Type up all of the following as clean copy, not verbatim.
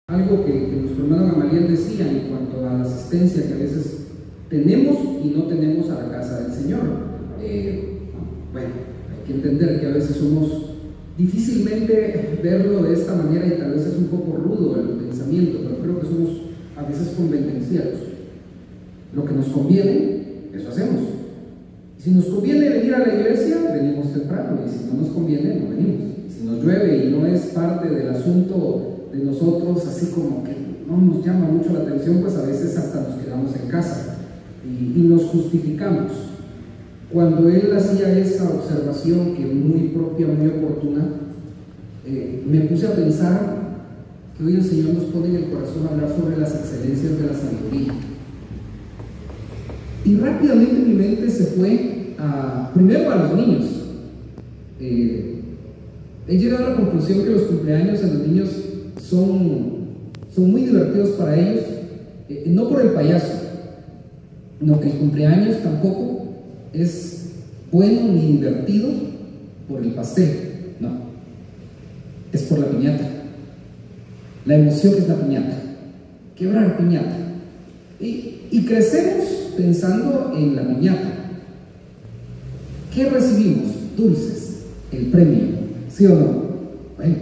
Algo que nuestro hermano Gamaliel decía en cuanto a la asistencia que a veces tenemos y no tenemos a la casa del Señor. Bueno, hay que entender que a veces somos difícilmente verlo de esta manera y tal vez es un poco rudo el pensamiento, pero creo que somos a veces convenenciados. Lo que nos conviene, eso hacemos. Si nos conviene venir a la iglesia, venimos temprano, y si no nos conviene, no venimos. Si nos llueve y no es parte del asunto de nosotros, así como que no nos llama mucho la atención, pues a veces hasta nos quedamos en casa y nos justificamos. Cuando él hacía esa observación, que muy propia, muy oportuna, me puse a pensar que hoy el Señor nos pone en el corazón a hablar sobre las excelencias de la sabiduría. Y rápidamente mi mente se fue primero a los niños. He llegado a la conclusión que los cumpleaños en los niños son muy divertidos para ellos, no por el payaso, no, que el cumpleaños tampoco es bueno ni divertido por el pastel, no, es por la piñata, la emoción que es la piñata, quebrar piñata, y crecemos pensando en la piñata. ¿Qué recibimos? Dulces, el premio, ¿sí o no? Bueno,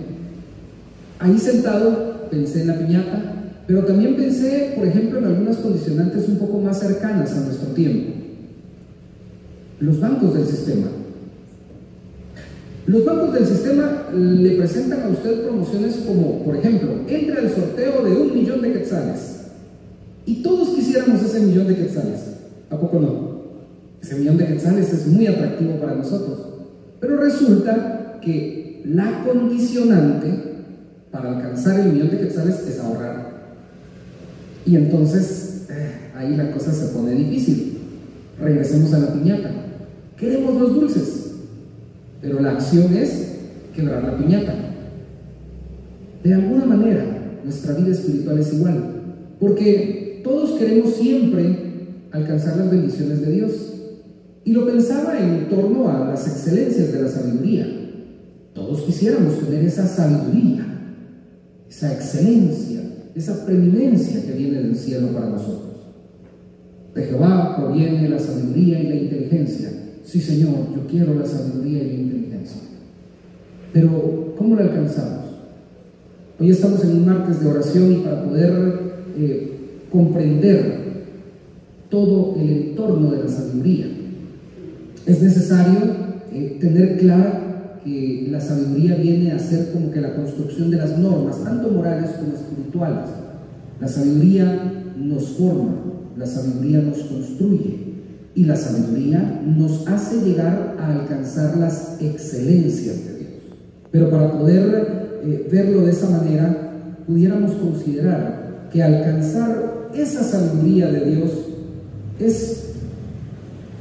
ahí sentado pensé en la piñata, pero también pensé, por ejemplo, en algunas condicionantes un poco más cercanas a nuestro tiempo. Los bancos del sistema. Los bancos del sistema le presentan a usted promociones como, por ejemplo, entre al sorteo de 1 millón de quetzales. Y todos quisiéramos ese 1 millón de quetzales. ¿A poco no? Ese 1 millón de quetzales es muy atractivo para nosotros. Pero resulta que la condicionante para alcanzar el 1 millón de quetzales es ahorrar. Y entonces, ahí la cosa se pone difícil. Regresemos a la piñata. Queremos los dulces, pero la acción es quebrar la piñata. De alguna manera, nuestra vida espiritual es igual, porque todos queremos siempre alcanzar las bendiciones de Dios. Y lo pensaba en torno a las excelencias de la sabiduría. Todos quisiéramos tener esa sabiduría, esa excelencia, esa preeminencia que viene del cielo para nosotros. De Jehová proviene la sabiduría y la inteligencia. Sí, Señor, yo quiero la sabiduría y la inteligencia. Pero, ¿cómo la alcanzamos? Hoy estamos en un martes de oración y para poder comprender todo el entorno de la sabiduría, es necesario tener claro que la sabiduría viene a ser como que la construcción de las normas, tanto morales como espirituales. La sabiduría nos forma, la sabiduría nos construye y la sabiduría nos hace llegar a alcanzar las excelencias de Dios. Pero para poder verlo de esa manera, pudiéramos considerar que alcanzar esa sabiduría de Dios es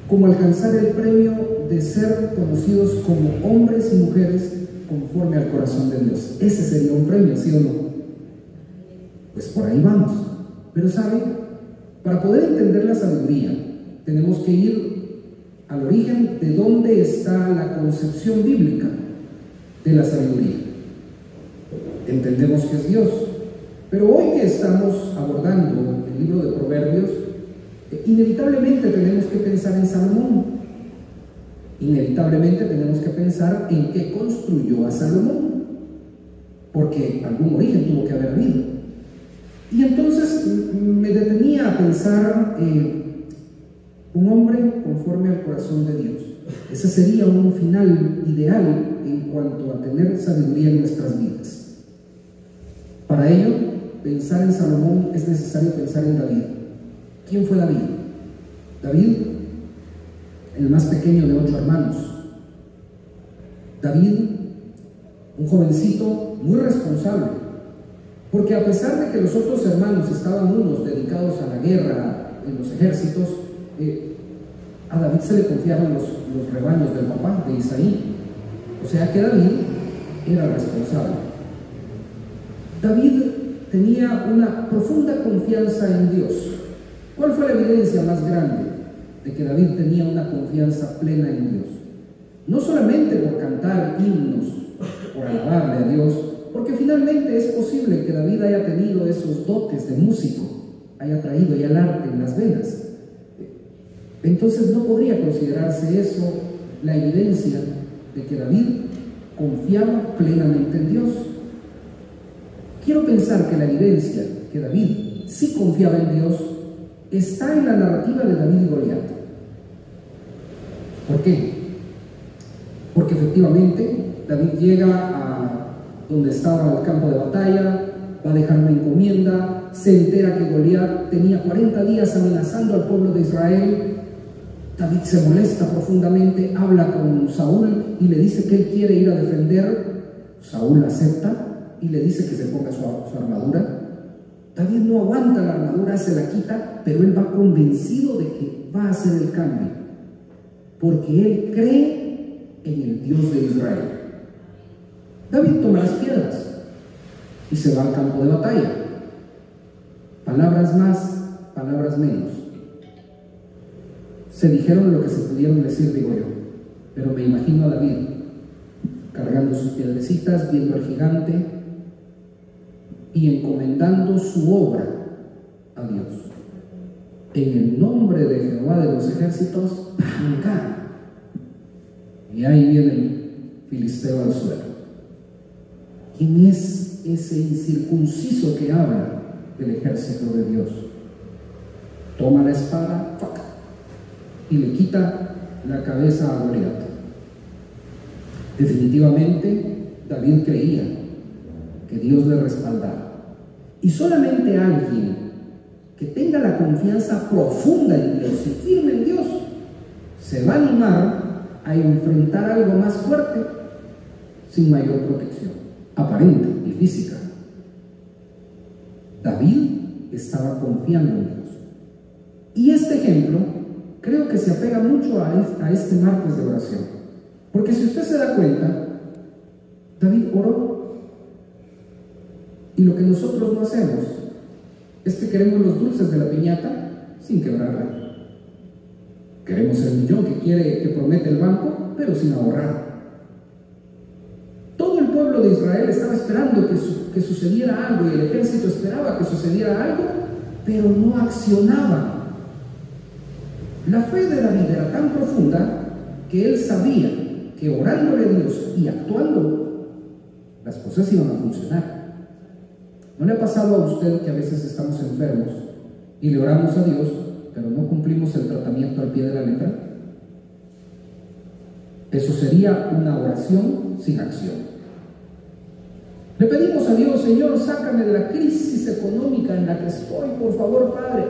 como alcanzar el premio de ser conocidos como hombres y mujeres conforme al corazón de Dios. Ese sería un premio, ¿sí o no? Pues por ahí vamos. Pero ¿saben? Para poder entender la sabiduría, tenemos que ir al origen de dónde está la concepción bíblica de la sabiduría. Entendemos que es Dios, pero hoy que estamos abordando el libro de Proverbios, inevitablemente tenemos que pensar en Salomón. Inevitablemente tenemos que pensar en qué construyó a Salomón, porque algún origen tuvo que haber habido. Y entonces me detenía a pensar un hombre conforme al corazón de Dios. Ese sería un final ideal en cuanto a tener sabiduría en nuestras vidas. Para ello, pensar en Salomón es necesario pensar en David. ¿Quién fue David? David, el más pequeño de 8 hermanos. David, un jovencito muy responsable, porque a pesar de que los otros hermanos estaban unos dedicados a la guerra en los ejércitos, a David se le confiaban los rebaños del papá, de Isaí. O sea que David era responsable. David tenía una profunda confianza en Dios. ¿Cuál fue la evidencia más grande de que David tenía una confianza plena en Dios? No solamente por cantar himnos, por alabarle a Dios, porque finalmente es posible que David haya tenido esos dotes de músico, haya traído ya el arte en las venas. Entonces no podría considerarse eso la evidencia de que David confiaba plenamente en Dios. Quiero pensar que la evidencia que David sí confiaba en Dios está en la narrativa de David y Goliat. ¿Por qué? Porque efectivamente David llega a donde estaba el campo de batalla, va a dejar una encomienda, se entera que Goliat tenía 40 días amenazando al pueblo de Israel. David se molesta profundamente, habla con Saúl y le dice que él quiere ir a defender. Saúl acepta y le dice que se ponga su armadura. David no aguanta la armadura, se la quita, pero él va convencido de que va a hacer el cambio, porque él cree en el Dios de Israel. David toma las piedras y se va al campo de batalla. Palabras más, palabras menos. Se dijeron lo que se pudieron decir, digo yo, pero me imagino a David cargando sus piedrecitas, viendo al gigante y encomendando su obra a Dios. En el nombre de Jehová de los ejércitos, ¡pam! Y ahí viene el filisteo al suelo. ¿Quién es ese incircunciso que habla del ejército de Dios? Toma la espada, ¡fuck!, y le quita la cabeza a Goliat. Definitivamente David creía que Dios le respaldaba, y solamente alguien que tenga la confianza profunda en Dios y firme en Dios se va a animar a enfrentar algo más fuerte sin mayor protección aparente y física. David estaba confiando en Dios, y este ejemplo creo que se apega mucho a este martes de oración, porque si usted se da cuenta, David oró, y lo que nosotros no hacemos es que queremos los dulces de la piñata sin quebrarla. Queremos el millón que promete el banco, pero sin ahorrar. Todo el pueblo de Israel estaba esperando que sucediera algo, y el ejército esperaba que sucediera algo, pero no accionaban. La fe de David era tan profunda que él sabía que orándole a Dios y actuando, las cosas iban a funcionar. ¿No le ha pasado a usted que a veces estamos enfermos y le oramos a Dios, pero no cumplimos el tratamiento al pie de la letra? Eso sería una oración sin acción. Le pedimos a Dios: Señor, sácame de la crisis económica en la que estoy, por favor, Padre.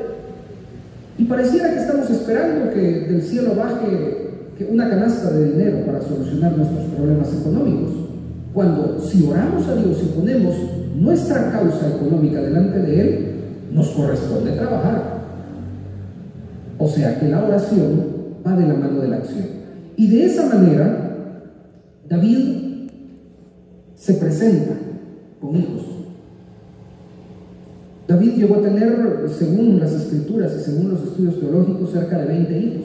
Y pareciera que estamos esperando que del cielo baje una canasta de dinero para solucionar nuestros problemas económicos, cuando si oramos a Dios y ponemos nuestra causa económica delante de Él, nos corresponde trabajar. O sea que la oración va de la mano de la acción. Y de esa manera David se presenta con hijos. David llegó a tener, según las escrituras y según los estudios teológicos, cerca de 20 hijos.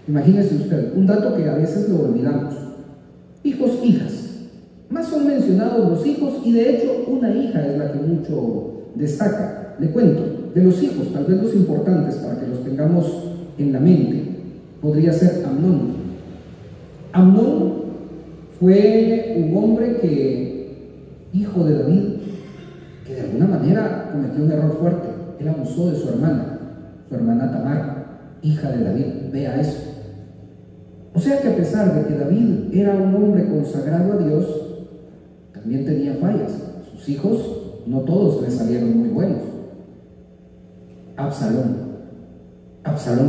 Imagínese usted, un dato que a veces lo olvidamos: hijos, hijas. Más son mencionados los hijos, y de hecho una hija es la que mucho destaca. Le cuento, de los hijos, tal vez los importantes para que los tengamos en la mente, podría ser Amnón. Amnón fue un hombre hijo de David, que de alguna manera cometió un error fuerte. Él abusó de su hermana Tamar, hija de David. Vea eso. O sea que a pesar de que David era un hombre consagrado a Dios, también tenía fallas. Sus hijos, no todos le salieron muy buenos. Absalón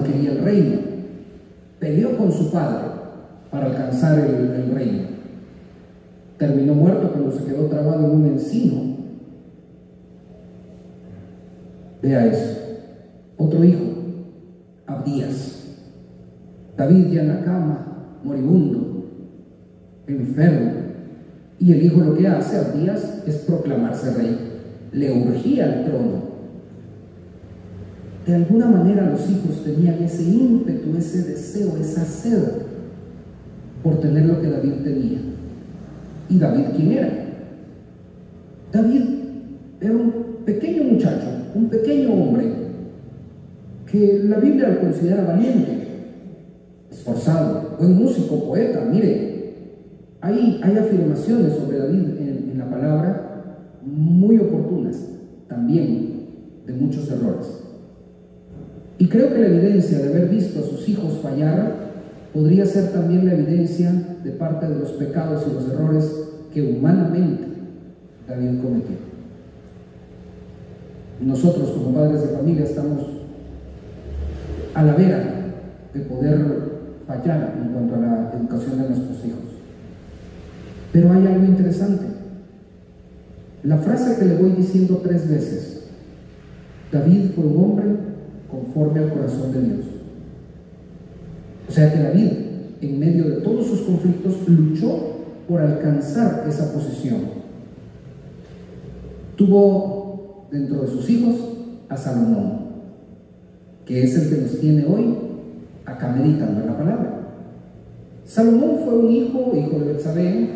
quería el reino, peleó con su padre para alcanzar el reino. Terminó muerto cuando se quedó trabado en un encino. Vea eso. Otro hijo, Abdías. David ya en la cama, moribundo, enfermo, y el hijo lo que hace, Abdías, es proclamarse rey. Le urgía el trono. De alguna manera los hijos tenían ese ímpetu, ese deseo, esa sed por tener lo que David tenía. ¿Y David quién era? David era un pequeño muchacho, un pequeño hombre, que la Biblia lo considera valiente, esforzado, buen músico, poeta. Mire, hay afirmaciones sobre David en la palabra muy oportunas, también de muchos errores. Y creo que la evidencia de haber visto a sus hijos fallar podría ser también la evidencia de parte de los pecados y los errores que humanamente David cometió. Nosotros como padres de familia estamos a la vera de poder fallar en cuanto a la educación de nuestros hijos. Pero hay algo interesante. La frase que le voy diciendo 3 veces: David fue un hombre conforme al corazón de Dios. O sea que David, en medio de todos sus conflictos, luchó por alcanzar esa posición. Tuvo dentro de sus hijos a Salomón, que es el que nos tiene hoy acá meditando en la palabra. Salomón fue un hijo de Betsabé.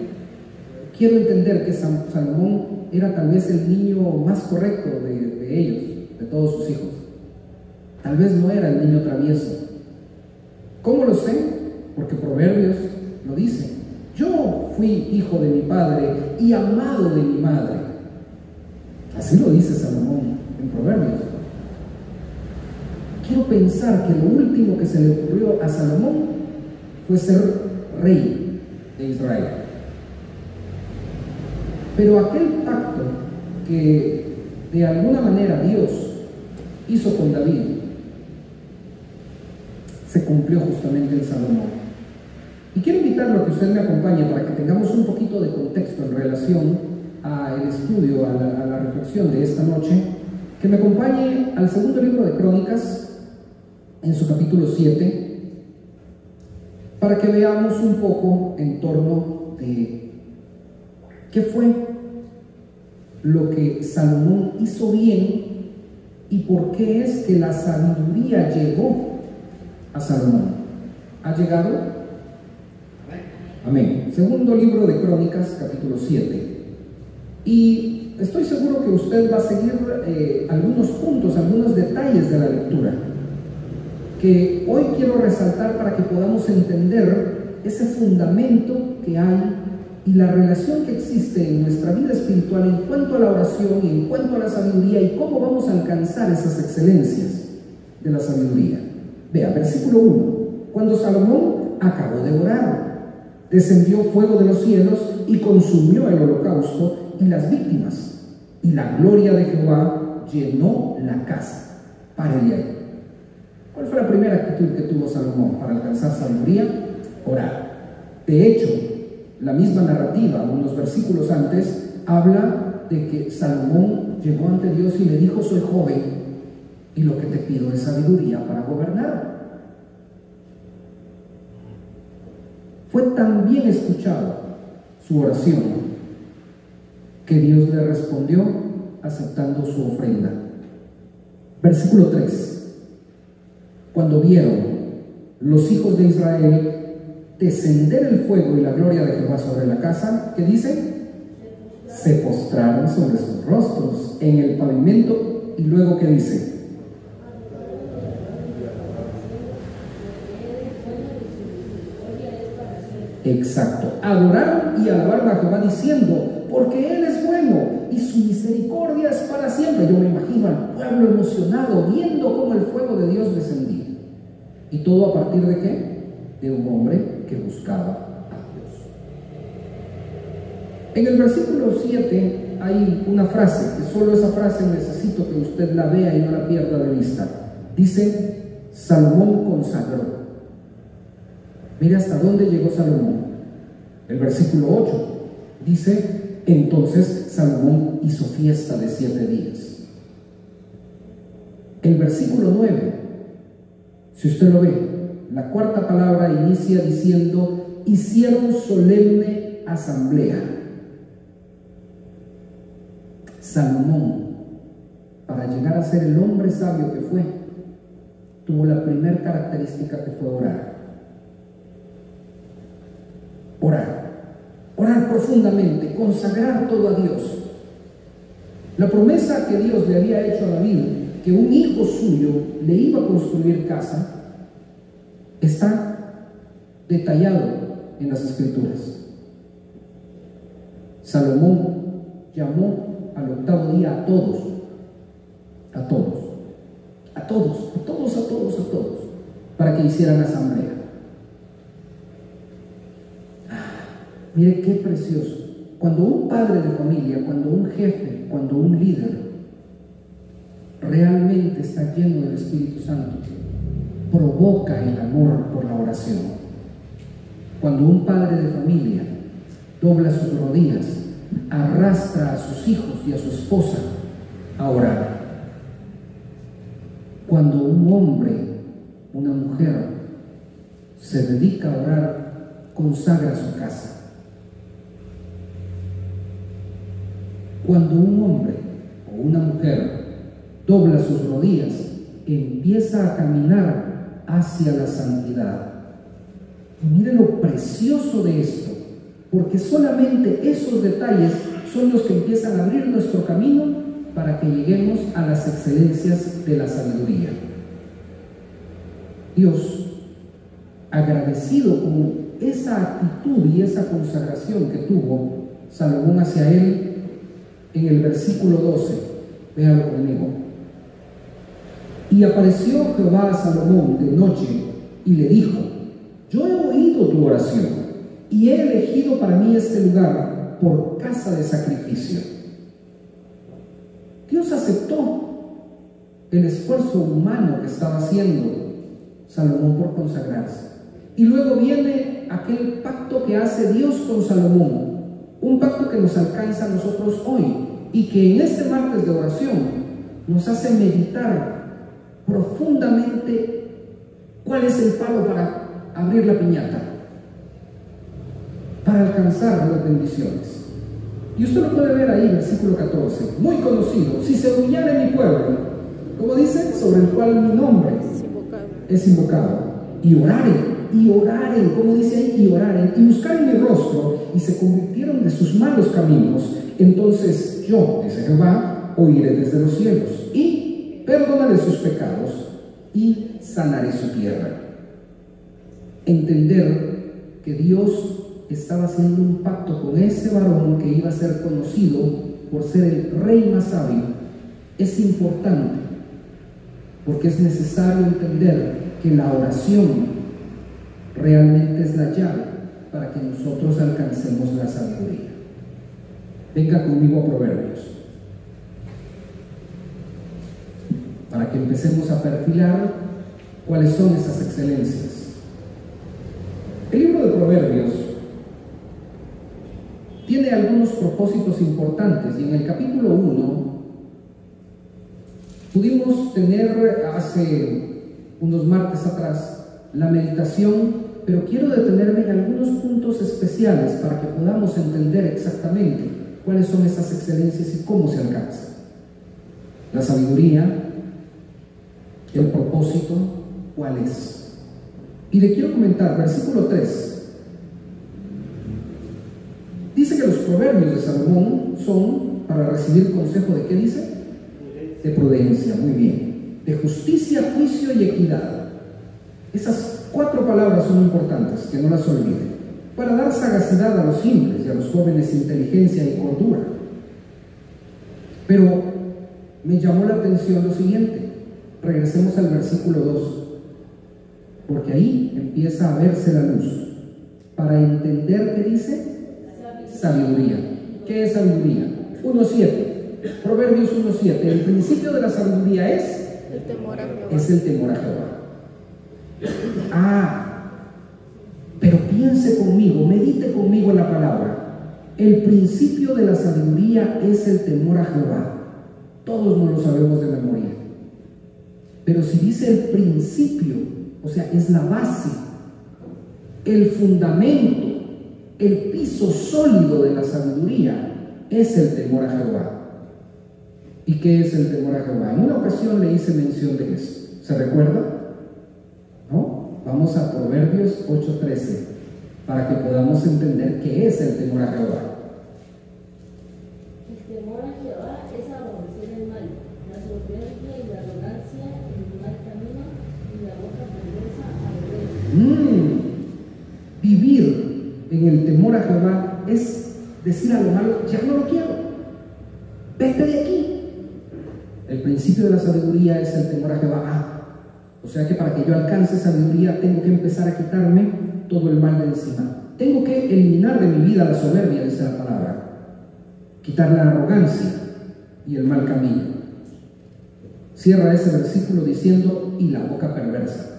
Quiero entender que Salomón era tal vez el niño más correcto de ellos, de todos sus hijos. Tal vez no era el niño travieso. ¿Cómo lo sé? Porque Proverbios lo dice: yo fui hijo de mi padre y amado de mi madre. Así lo dice Salomón en Proverbios. Quiero pensar que lo último que se le ocurrió a Salomón fue ser rey de Israel. Pero aquel pacto que de alguna manera Dios hizo con David se cumplió justamente en Salomón. Y quiero invitarlo a que usted me acompañe para que tengamos un poquito de contexto en relación al estudio, a la reflexión de esta noche, que me acompañe al segundo libro de Crónicas, en su capítulo 7, para que veamos un poco en torno de qué fue lo que Salomón hizo bien y por qué es que la sabiduría llegó a Salomón. ¿Ha llegado? Amén. Segundo libro de Crónicas, capítulo 7. Y estoy seguro que usted va a seguir algunos puntos, algunos detalles de la lectura, que hoy quiero resaltar para que podamos entender ese fundamento que hay y la relación que existe en nuestra vida espiritual en cuanto a la oración y en cuanto a la sabiduría y cómo vamos a alcanzar esas excelencias de la sabiduría. Vea, versículo 1. Cuando Salomón acabó de orar, descendió fuego de los cielos y consumió el holocausto y las víctimas, y la gloria de Jehová llenó la casa. Párele ahí. ¿Cuál fue la primera actitud que tuvo Salomón para alcanzar sabiduría? Orar. De hecho, la misma narrativa, unos versículos antes, habla de que Salomón llegó ante Dios y le dijo: soy joven y lo que te pido es sabiduría para gobernar. Fue tan bien escuchado su oración que Dios le respondió aceptando su ofrenda. Versículo 3. Cuando vieron los hijos de Israel descender el fuego y la gloria de Jehová sobre la casa, ¿qué dice? Se postraron sobre sus rostros en el pavimento. Y luego, ¿qué dice? Exacto, adoraron y alabaron a Jehová diciendo: porque Él es bueno y su misericordia es para siempre. Yo me imagino al pueblo emocionado viendo cómo el fuego de Dios descendía. ¿Y todo a partir de qué? De un hombre que buscaba a Dios. En el versículo 7 hay una frase, que solo esa frase necesito que usted la vea y no la pierda de vista. Dice: Salomón consagró. Mira hasta dónde llegó Salomón. El versículo 8 dice: entonces Salomón hizo fiesta de 7 días. El versículo 9, si usted lo ve, la cuarta palabra inicia diciendo: hicieron solemne asamblea. Salomón, para llegar a ser el hombre sabio que fue, tuvo la primera característica, que fue orar. Orar profundamente, consagrar todo a Dios. La promesa que Dios le había hecho a David, que un hijo suyo le iba a construir casa, está detallado en las Escrituras. Salomón llamó al octavo día a todos, para que hicieran asamblea. Mire qué precioso. Cuando un padre de familia, cuando un jefe, cuando un líder realmente está lleno del Espíritu Santo, provoca el amor por la oración. Cuando un padre de familia dobla sus rodillas, arrastra a sus hijos y a su esposa a orar. Cuando un hombre, una mujer, se dedica a orar, consagra su casa. Cuando un hombre o una mujer dobla sus rodillas, empieza a caminar hacia la santidad. Y mire lo precioso de esto, porque solamente esos detalles son los que empiezan a abrir nuestro camino para que lleguemos a las excelencias de la sabiduría. Dios, agradecido con esa actitud y esa consagración que tuvo Salomón hacia él, en el versículo 12, véanlo conmigo. Y apareció Jehová a Salomón de noche y le dijo: yo he oído tu oración y he elegido para mí este lugar por casa de sacrificio. Dios aceptó el esfuerzo humano que estaba haciendo Salomón por consagrarse. Y luego viene aquel pacto que hace Dios con Salomón, un pacto que nos alcanza a nosotros hoy y que en este martes de oración nos hace meditar profundamente cuál es el palo para abrir la piñata, para alcanzar las bendiciones. Y usted lo puede ver ahí, versículo 14, muy conocido: si se humillare mi pueblo, como dice, sobre el cual mi nombre es invocado, y oraren, como dice ahí, y oraren, y buscaren mi rostro, y se convirtieron de sus malos caminos, entonces yo, dice Jehová, oiré desde los cielos, y perdonaré sus pecados, y sanaré su tierra. Entender que Dios estaba haciendo un pacto con ese varón que iba a ser conocido por ser el rey más sabio es importante, porque es necesario entender que la oración realmente es la llave para que nosotros alcancemos la sabiduría. Venga conmigo a Proverbios, para que empecemos a perfilar cuáles son esas excelencias. El libro de Proverbios tiene algunos propósitos importantes, y en el capítulo 1 pudimos tener hace unos martes atrás la meditación, pero quiero detenerme en algunos puntos especiales para que podamos entender exactamente cuáles son esas excelencias y cómo se alcanzan. La sabiduría, el propósito, ¿cuál es? Y le quiero comentar, versículo 3. Dice que los proverbios de Salomón son para recibir consejo ¿de qué dice? De prudencia, muy bien. De justicia, juicio y equidad. Esas 4 palabras son importantes, que no las olviden. Para dar sagacidad a los simples y a los jóvenes inteligencia y cordura. Pero me llamó la atención lo siguiente. Regresemos al versículo 2. Porque ahí empieza a verse la luz. Para entender ¿qué dice? Sabiduría. ¿Qué es sabiduría? 1:7. Proverbios 1:7. El principio de la sabiduría es el temor a Jehová. Es el temor a Jehová. Pero piense conmigo, medite conmigo en la palabra. El principio de la sabiduría es el temor a Jehová. Todos nos lo sabemos de memoria. Pero si dice el principio, o sea, es la base, el fundamento, el piso sólido de la sabiduría, es el temor a Jehová. ¿Y qué es el temor a Jehová? En una ocasión le hice mención de eso. ¿Se recuerda? ¿No? Vamos a Proverbios 8:13 para que podamos entender qué es el temor a Jehová. El temor a Jehová es en el temor a Jehová es decir a lo malo, ya no lo quiero, vete de aquí. El principio de la sabiduría es el temor a Jehová. O sea que para que yo alcance sabiduría tengo que empezar a quitarme todo el mal de encima. Tengo que eliminar de mi vida la soberbia, dice la palabra. Quitar la arrogancia y el mal camino. Cierra ese versículo diciendo, y la boca perversa.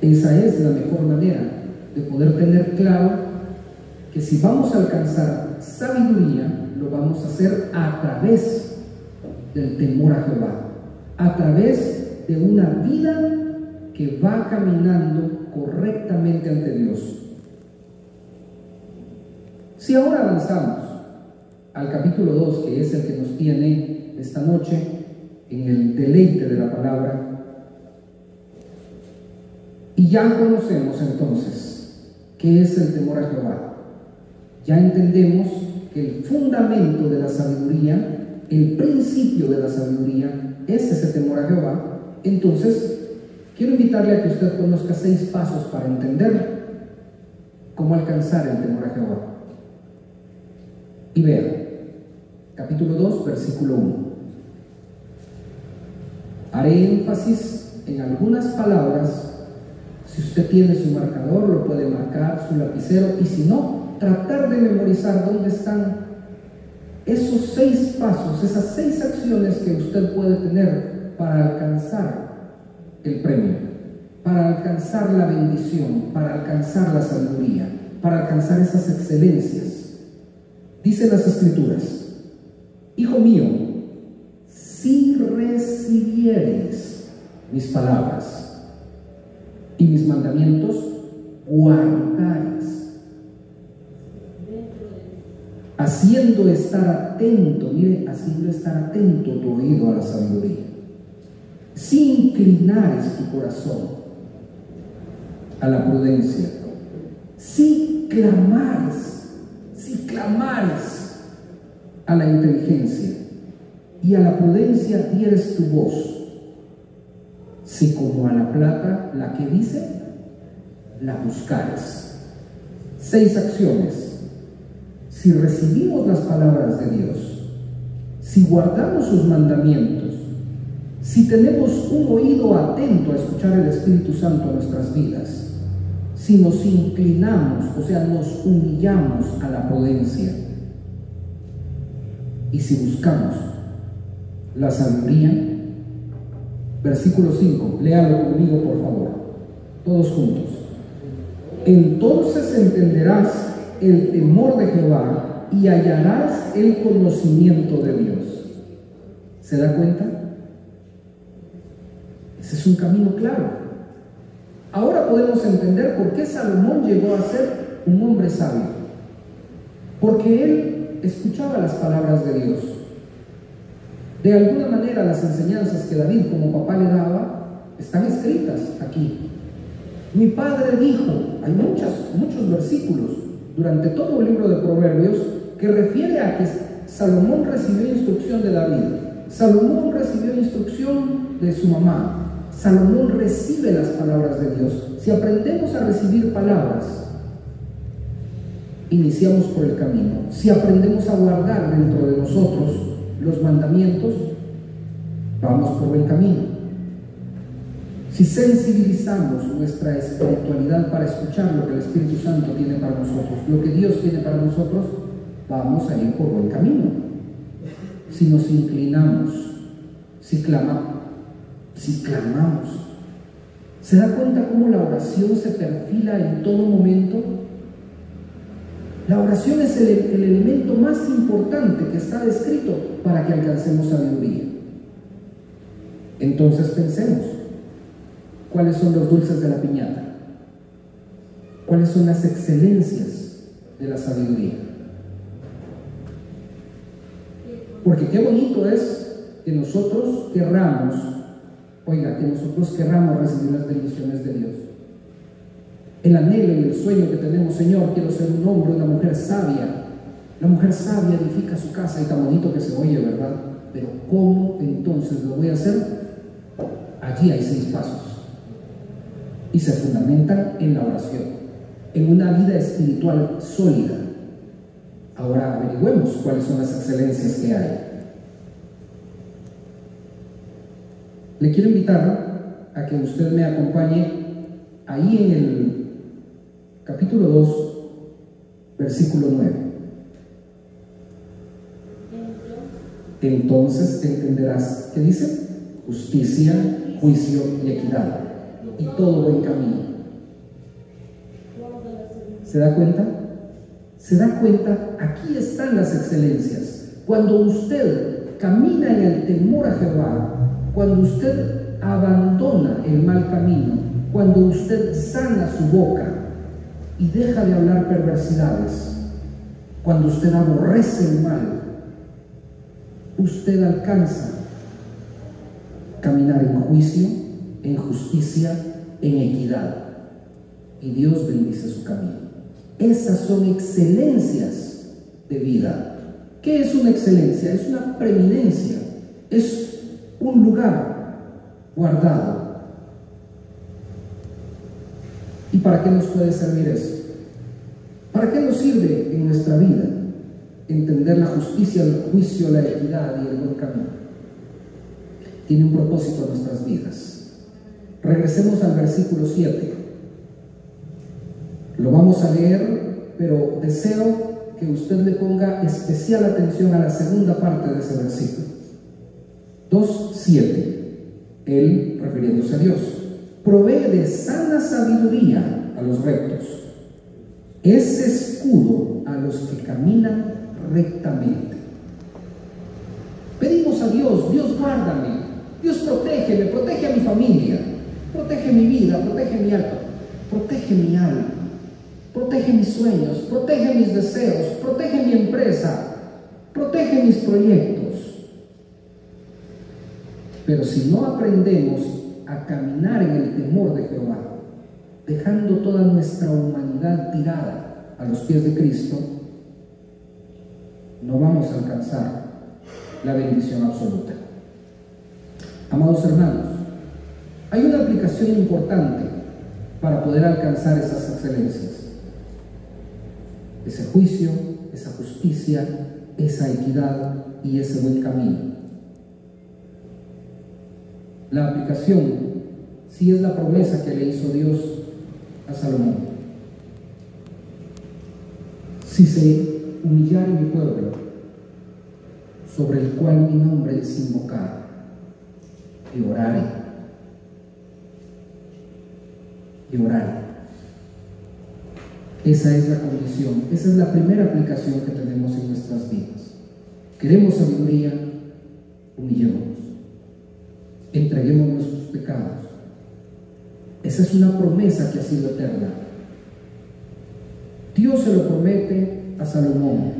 Esa es la mejor manera de poder tener claro que si vamos a alcanzar sabiduría, lo vamos a hacer a través del temor a Jehová, a través de una vida que va caminando correctamente ante Dios. Si ahora avanzamos al capítulo 2, que es el que nos tiene esta noche en el deleite de la palabra, y ya conocemos entonces qué es el temor a Jehová, ya entendemos que el fundamento de la sabiduría, el principio de la sabiduría es ese temor a Jehová. Entonces quiero invitarle a que usted conozca 6 pasos para entender cómo alcanzar el temor a Jehová. Y vea, capítulo 2, versículo 1. Haré énfasis en algunas palabras. Si usted tiene su marcador, lo puede marcar, su lapicero, y si no, tratar de memorizar dónde están esos 6 pasos, esas 6 acciones que usted puede tener para alcanzar el premio, para alcanzar la bendición, para alcanzar la sabiduría, para alcanzar esas excelencias. Dicen las Escrituras: hijo mío, si recibieres mis palabras y mis mandamientos guardares, haciendo estar atento, mire, haciendo estar atento tu oído a la sabiduría, si inclinares tu corazón a la prudencia, si clamares a la inteligencia, y a la prudencia dieres tu voz, si como a la plata, la que dice, la buscares. 6 acciones. Si recibimos las palabras de Dios, si guardamos sus mandamientos, si tenemos un oído atento a escuchar el Espíritu Santo en nuestras vidas, si nos inclinamos, o sea, nos humillamos a la prudencia, y si buscamos la sabiduría. Versículo 5, léalo conmigo por favor, todos juntos. Entonces entenderás el temor de Jehová y hallarás el conocimiento de Dios. ¿Se da cuenta? Ese es un camino claro. Ahora podemos entender por qué Salomón llegó a ser un hombre sabio. Porque él escuchaba las palabras de Dios. De alguna manera las enseñanzas que David como papá le daba están escritas aquí. Mi padre dijo, hay muchos versículos durante todo el libro de Proverbios que refiere a que Salomón recibió instrucción de David, Salomón recibió instrucción de su mamá, Salomón recibe las palabras de Dios. Si aprendemos a recibir palabras, iniciamos por el camino. Si aprendemos a guardar dentro de nosotros los mandamientos, vamos por buen camino. Si sensibilizamos nuestra espiritualidad para escuchar lo que el Espíritu Santo tiene para nosotros, lo que Dios tiene para nosotros, vamos a ir por buen camino. Si nos inclinamos, si clamamos, ¿se da cuenta cómo la oración se perfila en todo momento? La oración es el elemento más importante que está descrito para que alcancemos sabiduría. Entonces pensemos, ¿cuáles son los dulces de la piñata? ¿Cuáles son las excelencias de la sabiduría? Porque qué bonito es que nosotros querramos recibir las bendiciones de Dios. El anhelo y el sueño que tenemos, Señor, quiero ser un hombre, una mujer sabia. La mujer sabia edifica su casa, y tan bonito que se oye, ¿verdad? Pero ¿cómo entonces lo voy a hacer? Allí hay 6 pasos y se fundamentan en la oración. en una vida espiritual sólida. Ahora averigüemos cuáles son las excelencias que hay. Le quiero invitar a que usted me acompañe ahí en el capítulo 2, versículo 9. Entonces entenderás, ¿qué dice? Justicia, juicio y equidad, y todo buen camino. ¿Se da cuenta? ¿Se da cuenta? Aquí están las excelencias. Cuando usted camina en el temor a Jehová, cuando usted abandona el mal camino, cuando usted sana su boca y deja de hablar perversidades, cuando usted aborrece el mal, usted alcanza caminar en juicio, en justicia, en equidad, y Dios bendice su camino. Esas son excelencias de vida. ¿Qué es una excelencia? Es una preeminencia, es un lugar guardado. ¿Y para qué nos puede servir eso? ¿Para qué nos sirve en nuestra vida entender la justicia, el juicio, la equidad y el buen camino? Tiene un propósito en nuestras vidas. Regresemos al versículo 7. Lo vamos a leer, pero deseo que usted le ponga especial atención a la segunda parte de ese versículo. 2:7. Él, refiriéndose a Dios, provee de sana sabiduría a los rectos. Es escudo a los que caminan rectamente. Pedimos a Dios: Dios, guárdame, Dios, protégeme, protege a mi familia, protege mi vida, protege mi alma, protege mi alma, protege mis sueños, protege mis deseos, protege mi empresa, protege mis proyectos. Pero si no aprendemos a caminar en el temor de Jehová, dejando toda nuestra humanidad tirada a los pies de Cristo, no vamos a alcanzar la bendición absoluta. Amados hermanos, hay una aplicación importante para poder alcanzar esas excelencias: ese juicio, esa justicia, esa equidad y ese buen camino. La aplicación sí es la promesa que le hizo Dios a Salomón: si se humillare mi pueblo, sobre el cual mi nombre es invocado, y orare, esa es la condición, esa es la primera aplicación que tenemos en nuestras vidas. ¿Queremos sabiduría? Humillémonos, entreguemos nuestros pecados. Esa es una promesa que ha sido eterna. Dios se lo promete a Salomón.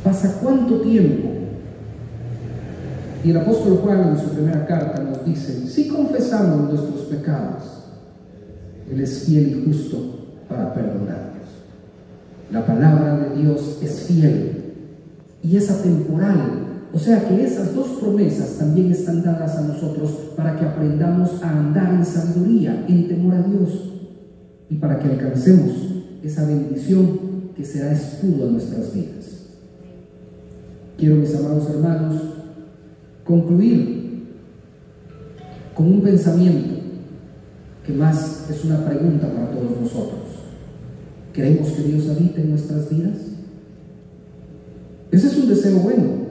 ¿Pasa cuánto tiempo? Y el apóstol Juan en su primera carta nos dice: si confesamos nuestros pecados, Él es fiel y justo para perdonarnos. La palabra de Dios es fiel y es atemporal. O sea que esas dos promesas también están dadas a nosotros para que aprendamos a andar en sabiduría, en temor a Dios, y para que alcancemos esa bendición que será escudo a nuestras vidas. Quiero, mis amados hermanos, concluir con un pensamiento que más es una pregunta para todos nosotros. ¿Queremos que Dios habite en nuestras vidas? Ese es un deseo bueno,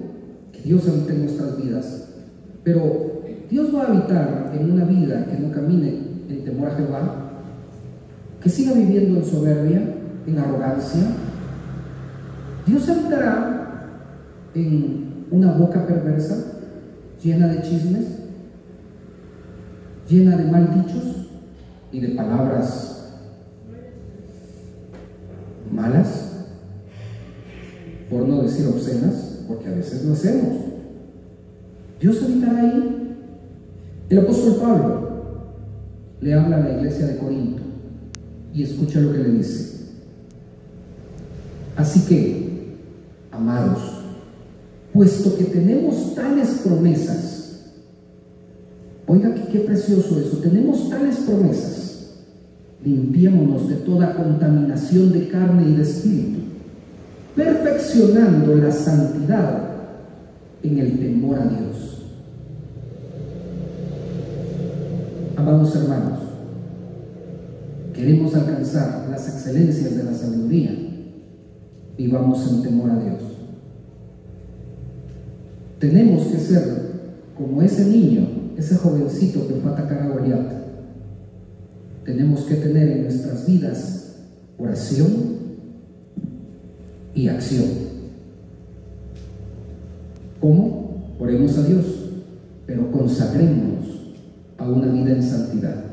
que Dios habite en nuestras vidas. Pero Dios va a habitar en una vida que no camine en temor a Jehová, que siga viviendo en soberbia, en arrogancia. Dios habitará en una boca perversa, llena de chismes, llena de mal dichos y de palabras malas, por no decir obscenas, porque a veces lo hacemos. Dios habitará ahí. El apóstol Pablo le habla a la iglesia de Corinto y escucha lo que le dice: así que, amados, puesto que tenemos tales promesas, oiga qué precioso eso, tenemos tales promesas, limpiémonos de toda contaminación de carne y de espíritu, perfeccionando la santidad en el temor a Dios. Amados hermanos, queremos alcanzar las excelencias de la sabiduría, vivamos en temor a Dios. Tenemos que ser como ese niño, ese jovencito que fue a atacar a Goliat. Tenemos que tener en nuestras vidas oración y acción. ¿Cómo? Oremos a Dios, pero consagrémonos a una vida en santidad.